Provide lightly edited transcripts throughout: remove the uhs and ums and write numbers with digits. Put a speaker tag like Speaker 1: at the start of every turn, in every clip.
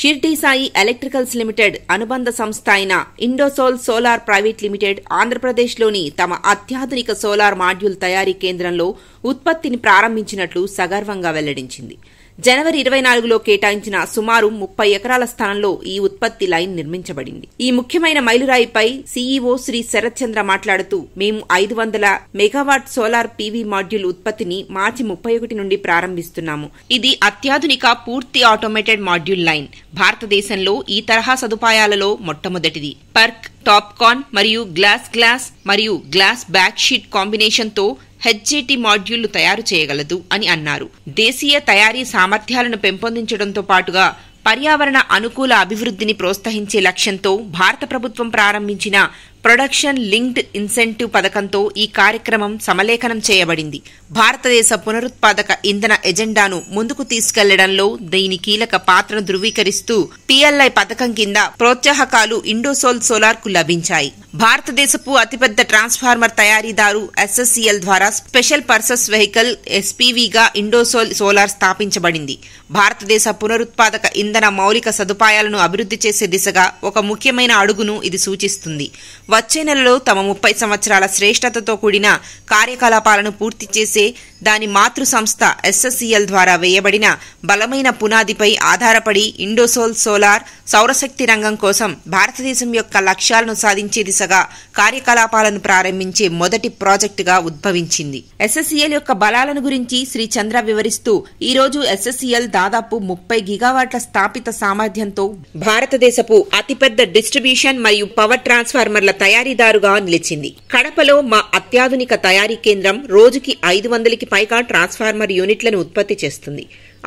Speaker 1: Shirdi Sai electricals limited అనుబంధ సంస్థ అయిన ఇండోసోల్ సోలార్ ప్రైవేట్ లిమిటెడ్ ఆంధ్రప్రదేశ్లోని తమ అత్యాధునిక సోలార్ మాడ్యూల్ తయారీ కేంద్రంలో ఉత్పత్తిని ప్రారంభించినట్లు సగర్వంగా వెల్లడించింది. జనవరి 24లో కేటాయించిన సుమారు 30 ఎకరాల స్థలంలో ఈ ఉత్పత్తి లైన్ నిర్మించబడింది. ఈ ముఖ్యమైన మైలురాయిపై సీఈఓ శ్రీ శరత్ చంద్ర మాట్లాడుతూ, మేము 500 మెగావాట్ సోలార్ పీవీ మాడ్యూల్ ఉత్పత్తిని మార్చి 31 నుండి ప్రారంభిస్తున్నాము. ఇది అత్యాధునిక పూర్తి ఆటోమేటెడ్ మాడ్యూల్ లైన్. భారతదేశంలో ఈ తరహా సదుపాయాలలో మొట్టమొదటిది. పర్క్, టాప్కాన్ మరియు గ్లాస్ మరియు గ్లాస్ బ్యాక్ షీట్ కాంబినేషన్తో హెచ్జేటీ మాడ్యూళ్లు తయారు చేయగలదు అని అన్నారు. దేశీయ తయారీ సామర్థ్యాలను పెంపొందించడంతో పాటుగా పర్యావరణ అనుకూల అభివృద్ధిని ప్రోత్సహించే లక్ష్యంతో భారత ప్రభుత్వం ప్రారంభించిన ప్రొడక్షన్ లింక్డ్ ఇన్సెంటివ్ పథకంతో ఈ కార్యక్రమం సమలేఖనం చేయబడింది. భారతదేశ పునరుత్పాదక ఇంధన ఎజెండాను ముందుకు తీసుకెళ్లడంలో దీని కీలక పాత్రను ధృవీకరిస్తూ పీఎల్ఐ పథకం కింద ప్రోత్సాహకాలు ఇండోసోల్ సోలార్ కు లభించాయి. భారతదేశపు అతిపెద్ద ట్రాన్స్ఫార్మర్ తయారీదారు ఎస్ఎస్సీఎల్ ద్వారా స్పెషల్ పర్పస్ వెహికల్ ఎస్పీవీగా ఇండోసోల్ సోలార్ స్థాపించబడింది. భారతదేశ పునరుత్పాదక ఇంధన మౌలిక సదుపాయాలను అభివృద్ధి చేసే దిశగా ఒక ముఖ్యమైన అడుగును ఇది సూచిస్తుంది. వచ్చే నెలలో తమ 30 సంవత్సరాల శ్రేష్టతతో కూడిన కార్యకలాపాలను పూర్తి చేసే దాని మాతృ సంస్థ ఎస్ఎస్సీఎల్ ద్వారా వేయబడిన బలమైన పునాదిపై ఆధారపడి ఇండోసోల్ సోలార్ సౌరశక్తి రంగం కోసం భారతదేశం యొక్క లక్ష్యాలను సాధించే దిశగా కార్యకలాపాలను ప్రారంభించే మొదటి ప్రాజెక్టుగా ఉద్భవించింది. ఎస్ఎస్సీఎల్ యొక్క బలాలను గురించి శ్రీ చంద్ర వివరిస్తూ, ఈ రోజు ఎస్ఎస్సీఎల్ దాదాపు 30 గిగావాట్ల స్థాపిత సామర్థ్యంతో భారతదేశపు అతిపెద్ద డిస్ట్రిబ్యూషన్ మరియు పవర్ ట్రాన్స్ఫార్మర్ల తయారీదారుగా నిలిచింది. కడపలో మా అత్యాధునిక తయారీ కేంద్రం రోజుకి 500కి పైగా ట్రాన్స్ఫార్మర్ యూనిట్లను ఉత్పత్తి చేస్తుంది.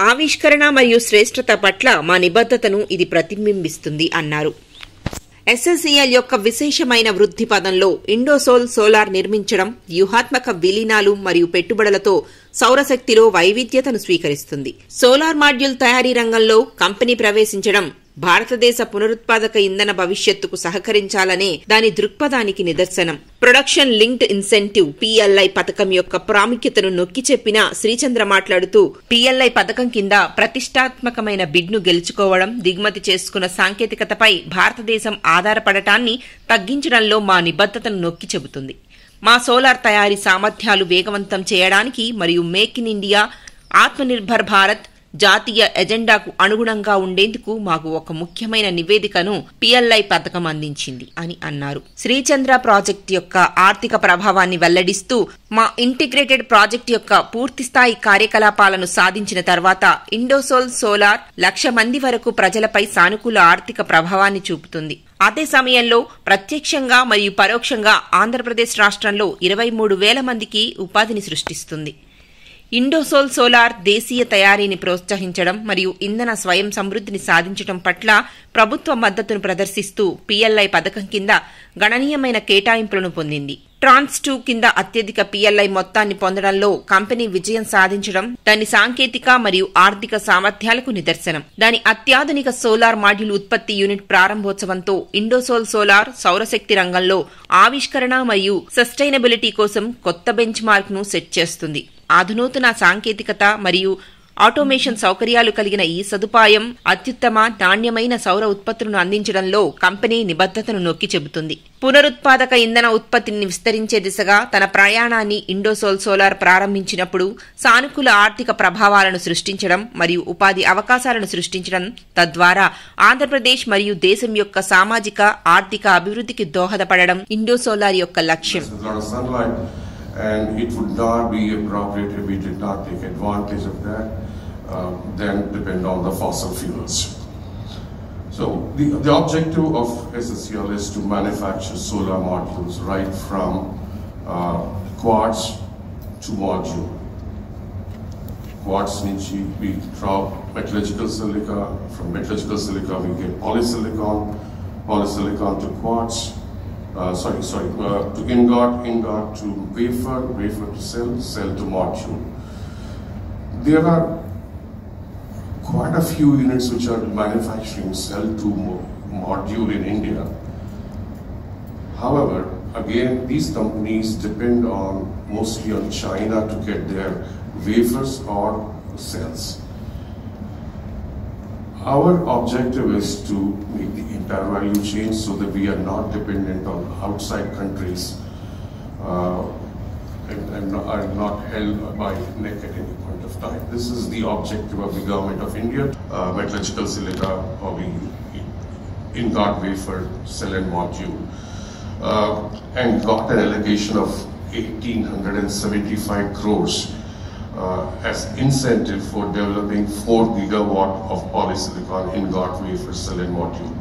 Speaker 1: ఆవిష్కరణ మరియు శ్రేష్టత పట్ల మా నిబద్ధతను ఇది ప్రతిబింబిస్తుంది అన్నారు. ఎస్ఎస్సీఎల్ యొక్క విశేషమైన వృద్ధి పదంలో ఇండోసోల్ సోలార్ నిర్మించడం వ్యూహాత్మక విలీనాలు మరియు పెట్టుబడులతో సౌరశక్తిలో వైవిధ్యతను స్వీకరిస్తుంది. సోలార్ మాడ్యూల్ తయారీ రంగంలో కంపెనీ ప్రవేశించడం భారతదేశ పునరుత్పాదక ఇంధన భవిష్యత్తుకు సహకరించాలనే దాని దృక్పథానికి నిదర్శనం. ప్రొడక్షన్ లింక్డ్ ఇన్సెంటివ్ పీఎల్ఐ పథకం యొక్క ప్రాముఖ్యతను నొక్కి చెప్పిన శ్రీచంద్ర మాట్లాడుతూ, పీఎల్ఐ పథకం కింద ప్రతిష్టాత్మకమైన బిడ్ను గెలుచుకోవడం, దిగుమతి చేసుకున్న సాంకేతికతపై భారతదేశం ఆధారపడటాన్ని తగ్గించడంలో మా నిబద్ధతను నొక్కి చెబుతుంది. మా సోలార్ తయారీ సామర్థ్యాలు వేగవంతం చేయడానికి మరియు make in India, Atmanirbhar Bharat జాతీయ ఎజెండాకు అనుగుణంగా ఉండేందుకు మాకు ఒక ముఖ్యమైన నివేదికను పీఎల్ఐ పథకం అందించింది అని అన్నారు. శ్రీచంద్ర ప్రాజెక్టు యొక్క ఆర్థిక ప్రభావాన్ని వెల్లడిస్తూ, మా ఇంటిగ్రేటెడ్ ప్రాజెక్టు యొక్క పూర్తిస్థాయి కార్యకలాపాలను సాధించిన తర్వాత ఇండోసోల్ సోలార్ 1,00,000 మంది వరకు ప్రజలపై సానుకూల ఆర్థిక ప్రభావాన్ని చూపుతుంది. అదే సమయంలో ప్రత్యక్షంగా మరియు పరోక్షంగా ఆంధ్రప్రదేశ్ రాష్ట్రంలో 23,000 మందికి ఉపాధిని సృష్టిస్తుంది. ఇండోసోల్ సోలార్ దేశీయ తయారీని ప్రోత్సహించడం మరియు ఇంధన స్వయం సమృద్ధిని సాధించడం పట్ల ప్రభుత్వ మద్దతును ప్రదర్శిస్తూ పీఎల్ఐ పథకం కింద గణనీయమైన కేటాయింపులను పొందింది. ట్రాన్స్ 2 కింద అత్యధిక పీఎల్ఐ మొత్తాన్ని పొందడంలో కంపెనీ విజయం సాధించడం దాని సాంకేతిక మరియు ఆర్థిక సామర్థ్యాలకు నిదర్శనం. దాని అత్యాధునిక సోలార్ మాడ్యూల్ ఉత్పత్తి యూనిట్ ప్రారంభోత్సవంతో ఇండోసోల్ సోలార్ సౌరశక్తి రంగంలో ఆవిష్కరణ మరియు సస్టైనబిలిటీ కోసం కొత్త బెంచ్ మార్క్ ను సెట్ చేస్తుంది. ఆధునూతన సాంకేతికత మరియు ఆటోమేషన్ సౌకర్యాలు కలిగిన ఈ సదుపాయం అత్యుత్తమ నాణ్యమైన సౌర ఉత్పత్తులను అందించడంలో కంపెనీ నిబద్ధతను నొక్కి చెబుతుంది. పునరుత్పాదక ఇంధన ఉత్పత్తిని విస్తరించే దిశగా తన ప్రయాణాన్ని ఇండోసోల్ సోలార్ ప్రారంభించినప్పుడు సానుకూల ఆర్థిక ప్రభావాలను సృష్టించడం మరియు ఉపాధి అవకాశాలను సృష్టించడం, తద్వారా ఆంధ్రప్రదేశ్ మరియు దేశం యొక్క సామాజిక ఆర్థిక అభివృద్ధికి దోహదపడడం ఇండోసోలార్ యొక్క లక్ష్యం.
Speaker 2: And it would not be appropriate if we did not take advantage of that, then depend on the fossil fuels. So the objective of SSCL is to manufacture solar modules right from quartz to module. Quartz means we drop metallurgical silica, from metallurgical silica we get polysilicon, polysilicon to quartz. To ingot to wafer to cell to module. There are quite a few units which are manufacturing cell to module in India. However, again, these companies depend mostly on China to get their wafers or cells. Our objective is to make the entire value chain so that we are not dependent on outside countries and are not held by neck at any point of time. This is the objective of the Government of India. Metallurgical silica or the ingot wafer cell and module and got an allocation of 1,875 crores as incentive for developing 4 gigawatt of polysilicon ingot wafer cell and module.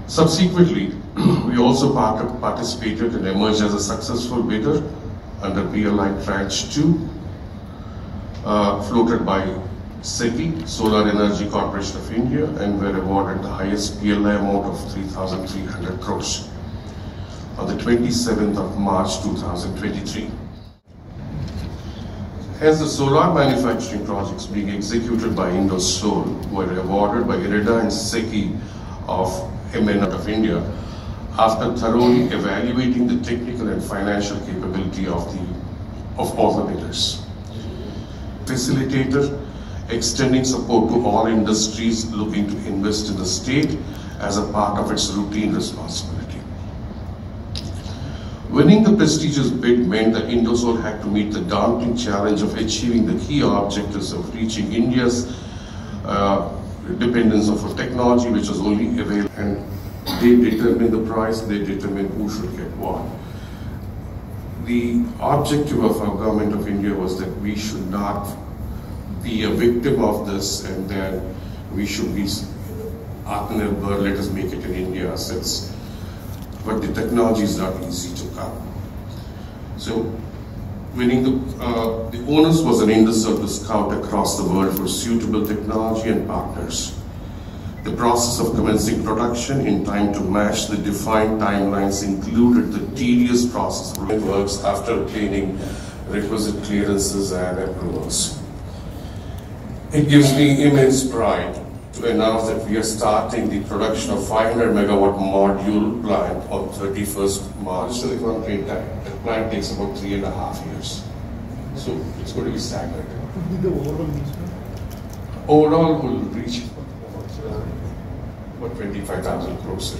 Speaker 2: Subsequently, we also participated and emerged as a successful bidder under PLI Tranche 2, floated by SECI, Solar Energy Corporation of India, and were awarded the highest PLI amount of 3,300 crores on the 27th of March 2023. Hence, the solar manufacturing projects being executed by Indosol were awarded by IREDA and SECI of MN of India after thoroughly evaluating the technical and financial capability of all the bidders. Facilitator, extending support to all industries looking to invest in the state as a part of its routine responsibility. Winning the prestigious bid meant that Indosol had to meet the daunting challenge of achieving the key objectives of reaching India's dependence of a technology which was only available, and they determine the price, they determine who should get what. The objective of our Government of India was that we should not be a victim of this and then we should be Atmanirbhar, let us make it in India since. But the technology is not easy to come. So, winning the onus was on Indosol to scout across the world for suitable technology and partners. The process of commencing production in time to match the defined timelines included the tedious process of works after obtaining requisite clearances and approvals. It gives me immense pride to announce that we are starting the production of 500 megawatt module plant on 31st March. Silicon train time. The plant takes about 3.5 years. So it's going to be staggered.
Speaker 3: What would be the overall investment?
Speaker 2: Overall will reach about 25,000 crores.
Speaker 4: This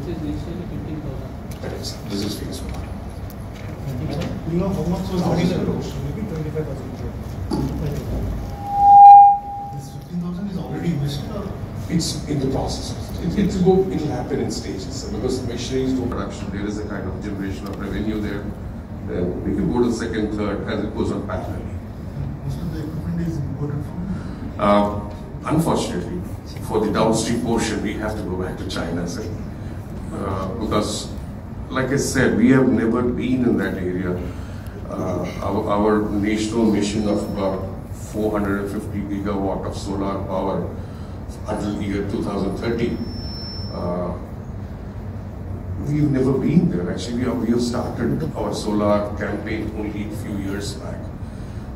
Speaker 4: is initially 15,000.
Speaker 2: That is, this is phase 1.
Speaker 3: You know how much was the
Speaker 2: 1,000 crores.
Speaker 3: maybe 25,000 crores. This 15,000 is already invested or?
Speaker 2: It's in the process. It'll happen in stages because machineries do production. There is a kind of generation of revenue there. Then we can go to second, third as it goes on parallelly.
Speaker 3: Most of the equipment is imported from?
Speaker 2: Unfortunately, for the downstream portion, we have to go back to China, sir. Because, like I said, we have never been in that area. Our national mission of about 450 gigawatt of solar power until year 2030. We've never been there. Actually, we have started our solar campaign only a few years back.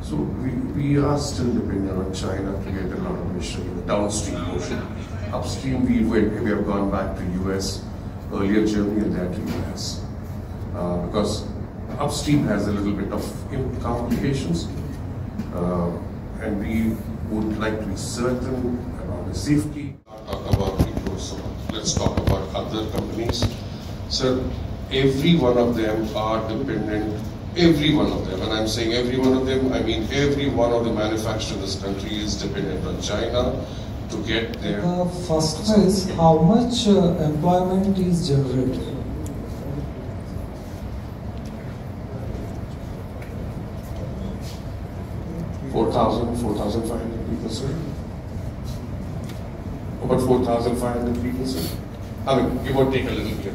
Speaker 2: So we are still dependent on China to get a lot of machinery in the downstream portion. Upstream, we have gone back to US, earlier Germany and then to US. Because upstream has a little bit of complications. And we would like to be certain about the safety. Talk about people, so let's talk about other companies. So every one of them are dependent, every one of them, and I'm saying every one of them, I mean every one of the manufacturers in this country is dependent on China to get their...
Speaker 5: First is, how much employment is generated? $4,500 people, sir.
Speaker 2: About 4,500 people, sir. I mean, give or take a little bit.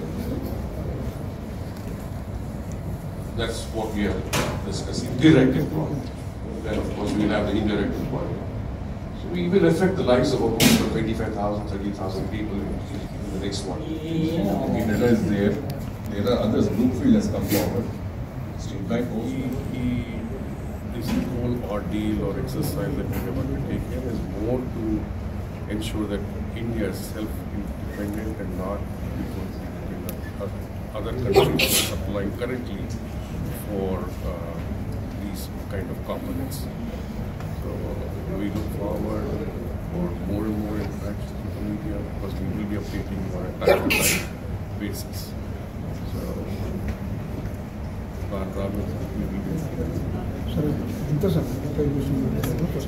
Speaker 2: That's what we are discussing. Direct employment. Then, of course, we will have the indirect employment. So we will affect the lives of about 25,000, 30,000 people in the next 1 year.
Speaker 6: IREDA is there. There are others. Brookfield has come forward. State Bank also.
Speaker 7: This whole ordeal or exercise that we are undertaking is more to ensure that India is self-independent and not because other countries are supplying currently for these kind of components. So we look forward for more and more interactions with the media because we will be updating on a time-to-time basis.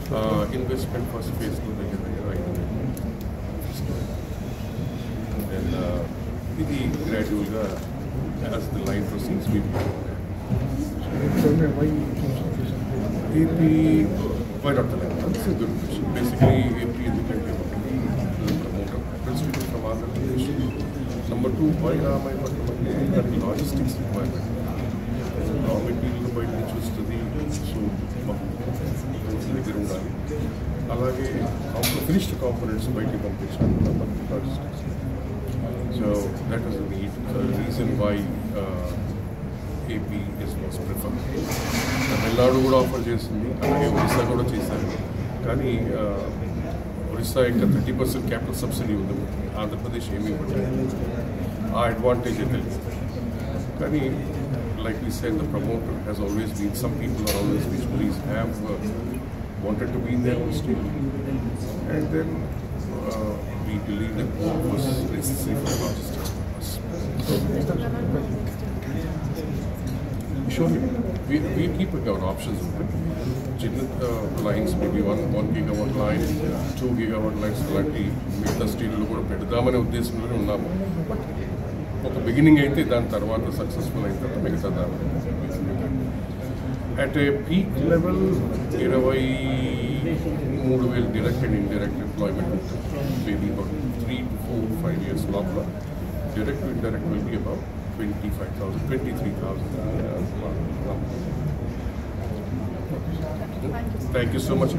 Speaker 7: So, investment first phase to the then gradually as the line proceeds we will AP, why not the land? That's a good question. Basically, AP is the country promoter. Principal from Andhra Pradesh. Number two, why Ramayapatnam? Logistics requirement. Raw material by which was to the అలాగే finished components బయటికి పంపించాలి logistics. So that was the reason why AP is most preferred. Tamil Nadu కూడా offer చేసింది, అలాగే ఒరిస్సా కూడా చేశారు. కానీ ఒరిస్సా ఇంకా 30% క్యాపిటల్ సబ్సిడీ ఉంది, ఆంధ్రప్రదేశ్ ఏమీ ఇవ్వట్లేదు. ఆ అడ్వాంటేజ్ అయితే కానీ like we said, the promoter has always been, some people are always visionaries, have wanted to be in their own state. And then we believe that it was necessary for logistics purpose. Surely, we keep our options open. Lines, maybe 1 gigawatt line, 2 gigawatt lines, అలాంటి మిగతా స్టేట్లో కూడా పెడదామనే ఉద్దేశంలోనే ఉన్నాము. But ఒక beginning అయితే దాని తర్వాత successful అయిన తర్వాత మిగతా దాని at a peak level 23,000 direct and indirect employment ఉంటుంది. Maybe about 3 to 4 to 5 years లోపల direct to indirect will be about 25,000, 23,000. Thank you so much.